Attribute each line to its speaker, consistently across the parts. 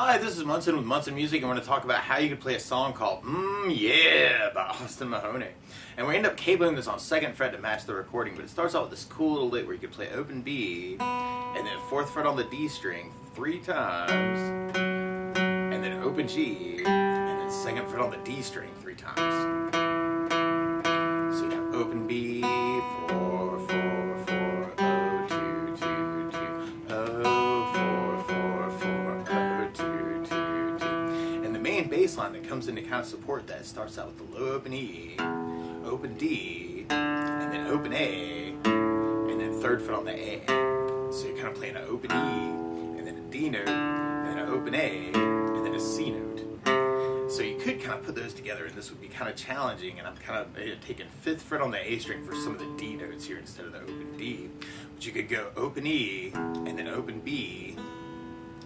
Speaker 1: Hi, this is Munson with Munson Music, and we're going to talk about how you can play a song called Yeah by Mahone. And we end up cabling this on 2nd fret to match the recording, but it starts out with this cool little lick where you can play open B, and then 4th fret on the D string 3 times, and then open G, and then 2nd fret on the D string 3 times. So you have open B, 4, 4, 4, O, 2, 2, 2, O, 4, 4, 4, O, 2, 2, 2. And the main bass line that comes in to kind of support that starts out with the low open E, open D, and then open A, and then 3rd fret on the A. So you're kind of playing an open E, and then a D note, and then an open A, and then a C note. So you could kind of put those together, and this would be kind of challenging, and I'm kind of taking 5th fret on the A string for some of the D notes here instead of the open D. But you could go open E, and then open B,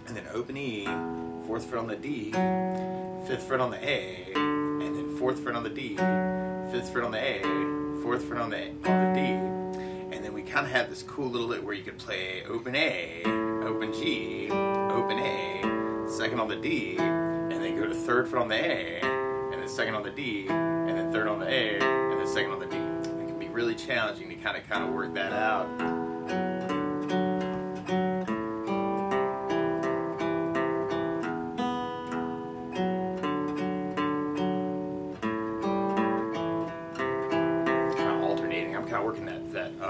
Speaker 1: and then open E, 4th fret on the D, 5th fret on the A, and then 4th fret on the D, 5th fret on the A, 4th fret on the D, and then we kind of have this cool little lick where you could play open A, open G, open A, 2nd on the D, and then go to 3rd fret on the A, and then 2nd on the D, and then 3rd on the A, and then 2nd on the D. It can be really challenging to kind of work that out. Working that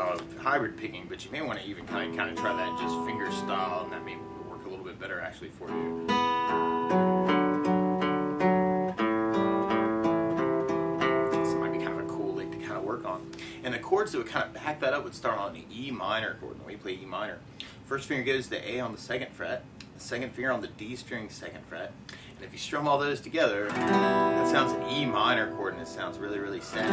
Speaker 1: hybrid picking, but you may want to even kind of try that just finger style, and that may work a little bit better actually for you. So it might be kind of a cool lick to kind of work on. And the chords that would kind of back that up would start on the E minor chord. When we play E minor, first finger goes to A on the 2nd fret, the 2nd finger on the D string 2nd fret, and if you strum all those together, that sounds an E minor chord, and it sounds really, really sad.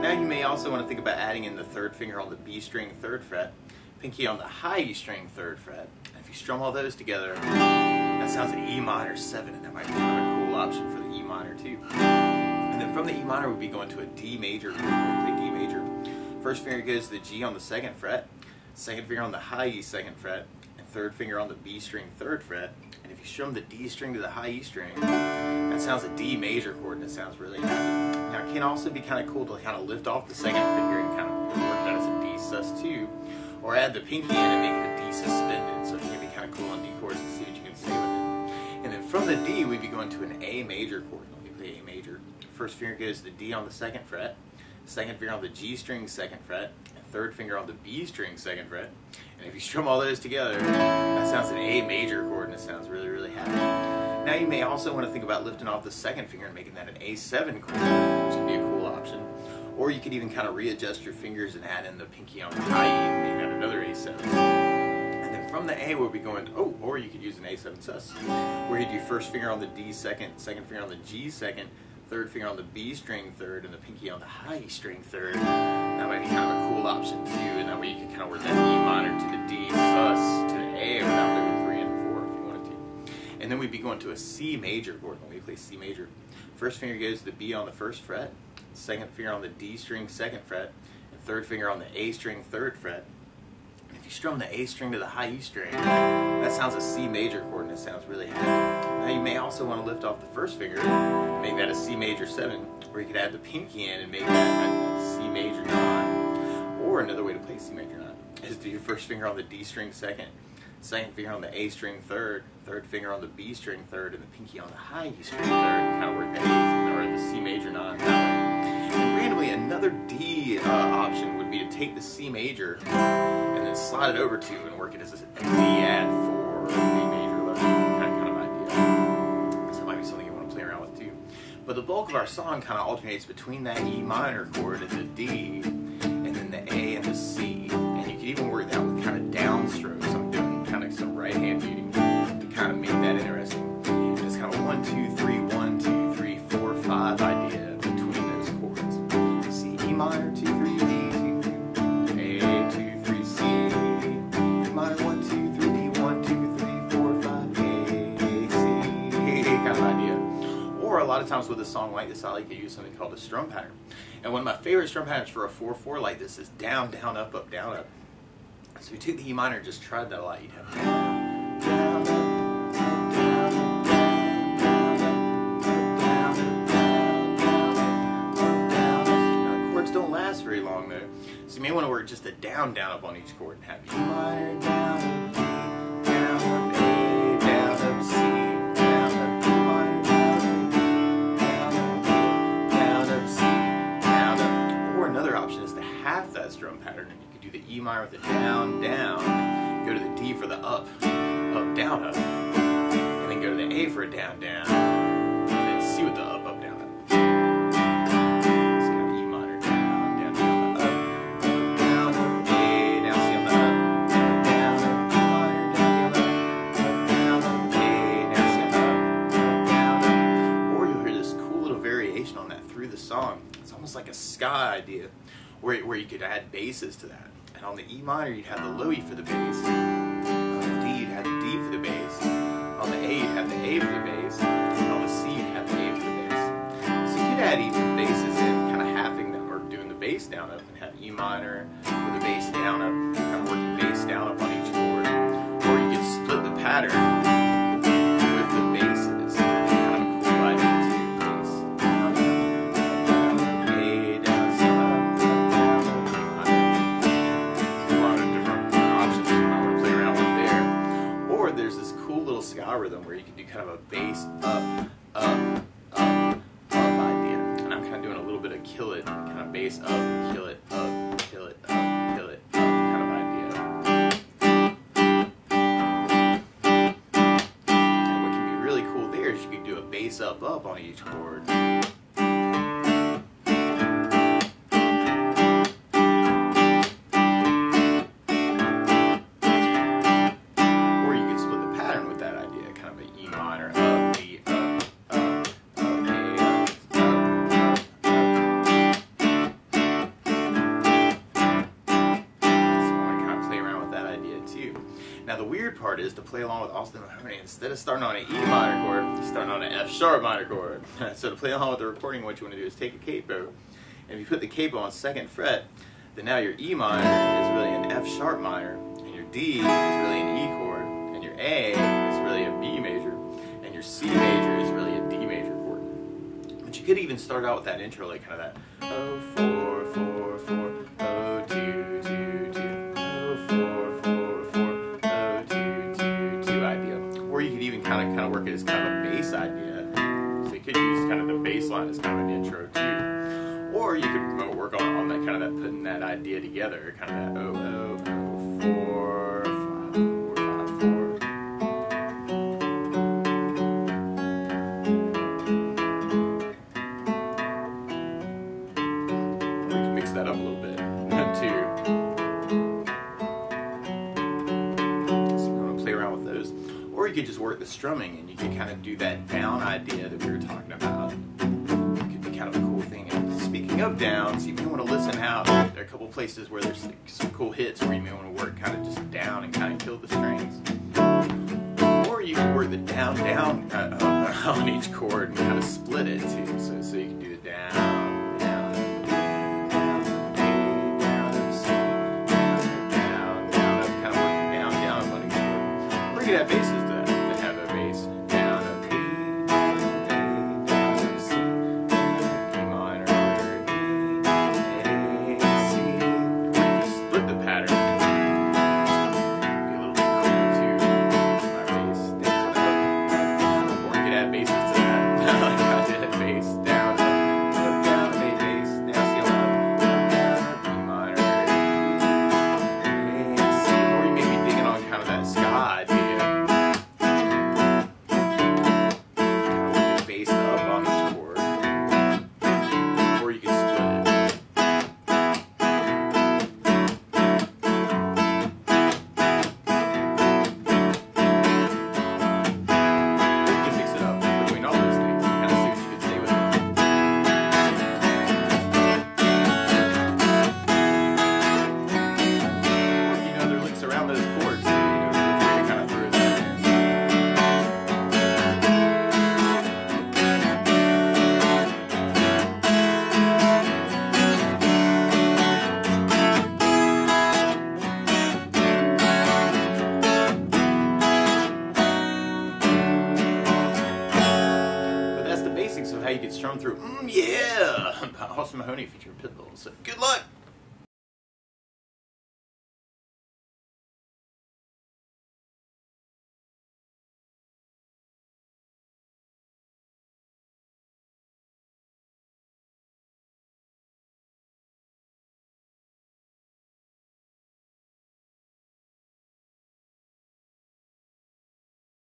Speaker 1: Now you may also want to think about adding in the 3rd finger on the B string 3rd fret, pinky on the high E string 3rd fret, and if you strum all those together, that sounds an E minor 7, and that might be kind of a cool option for the E minor too. And then from the E minor we'd be going to a D major chord. We'll play D major. First finger goes to the G on the 2nd fret, 2nd finger on the high E 2nd fret, and 3rd finger on the B string 3rd fret. And if you strum the D string to the high E string, that sounds a D major chord, and it sounds really happy. Now it can also be kind of cool to kind of lift off the 2nd finger and kind of work that as a D sus2, or add the pinky in and make it a D suspended, so it can be kind of cool on D chords and see what you can say with it. And then from the D we'd be going to an A major chord. Let me play A major. First finger goes to the D on the 2nd fret, 2nd finger on the G string 2nd fret, and 3rd finger on the B string 2nd fret. And if you strum all those together, that sounds an A major chord, and it sounds really, really happy. Now you may also want to think about lifting off the 2nd finger and making that an A7 chord, which would be a cool option. Or you could even kind of readjust your fingers and add in the pinky on the high E and make that another A7. And then from the A we'll be going to, or you could use an A7 sus, where you do 1st finger on the D 2nd, 2nd finger on the G 2nd, 3rd finger on the B string 3rd, and the pinky on the high E string 3rd. That might be kind of a cool option too, and that way you can kind of work that E minor to the D sus to the A without doing 3 and 4 if you wanted to. And then we'd be going to a C major chord when we play C major. First finger goes to the B on the 1st fret, 2nd finger on the D string 2nd fret, and 3rd finger on the A string 3rd fret. And if you strum the A string to the high E string, that sounds a C major chord, and it sounds really happy. Now you may also want to lift off the 1st finger and make that a C major 7, or you could add the pinky in and make that a C major 9. Or another way to play C major 9 is to do your 1st finger on the D string 2nd, 2nd finger on the A string 3rd, 3rd finger on the B string 3rd, and the pinky on the high E string 3rd, and kind of work that A, or the C major 9 that way. And randomly, another D option would be to take the C major and then slide it over to and work it as a D add 4 D major 11 kind of idea. So it might be something you want to play around with too. But the bulk of our song kind of alternates between that E minor chord and the D, and then the A and the C. And you can even work that with kind of downstrokes. I'm doing kind of some right hand beating to kind of make that interesting. And it's kind of 1, 2, 3, 1, 2, 3, 4, 5 idea between those chords. C, E minor, 2, 3, D, 2, A, 2, 3, C, E minor, 1, 2, 3, D, 1, 2, 3, 4, 5, A, C, kind of idea. Or a lot of times with a song like this, I like to use something called a strum pattern. And one of my favorite strum patterns for a 4/4 like this is down, down, up, up, down, up. So if you took the E minor and just tried that a lot, you'd have down, down, up, down, up. or just a down up on each chord and have E minor, down up, D, down up, A, down up, C, down up, E minor, down up, down up, C, down up. Or another option is to half that strum pattern, and you could do the E minor with a down, go to the D for the up, down, up, and then go to the A for a down, and then C with the up, down, up. Song. It's almost like a ska idea where you could add basses to that. And on the E minor you'd have the low E for the bass. On the D you'd have the D for the bass. On the A you'd have the A for the bass. And on the C you'd have the A for the bass. So you could add even basses in, kind of halving them, or doing the bass down up and have E minor with the bass down up, kind of working bass down up on each chord. Or you could split the pattern with the basses. Kind of a cool idea too. Rhythm where you can do kind of a bass up idea, and I'm kind of doing a little bit of kill it, kind of bass up, kill it up, kill it up, kill it up kind of idea. And what can be really cool there is you can do a bass up on each chord. Now the weird part is to play along with Austin Mahone, instead of starting on an E minor chord, you're starting on an F sharp minor chord. So to play along with the recording, what you want to do is take a capo, and if you put the capo on 2nd fret, then now your E minor is really an F sharp minor, and your D is really an E chord, and your A is really a B major, and your C major is really a D major chord. But you could even start out with that intro, like kind of that 0 4 4 4 0 2 2 2 0 4 4 kind of work it as kind of a bass idea. So you could use kind of the bass line as kind of an intro too. Or you could work on that kind of that putting that idea together, kind of that 0 0 0 4 5 4 5 4. Or you can mix that up a little bit too. So I'm going to play around with those. Or you could just work the strumming, and you could kind of do that down idea that we were talking about. It could be kind of a cool thing. And speaking of downs, you may want to listen out. There are a couple places where there's some cool hits where you may want to work kind of just down and kind of kill the strings. Or you can work the down on each chord and kind of split it too. So you can do the down. You could have basses that have a bass down, a B, A, down, a C, E minor, A, C. Or you can split the pattern. Be a little bit cool too. My bass down, up. Or you could add basses to that. Like I did a bass down, down, A bass, now C up, E minor, A, C. Or you may be digging on kind of that ska idea. How you could strum through, yeah, by Austin Mahone featuring Pitbull. So good luck.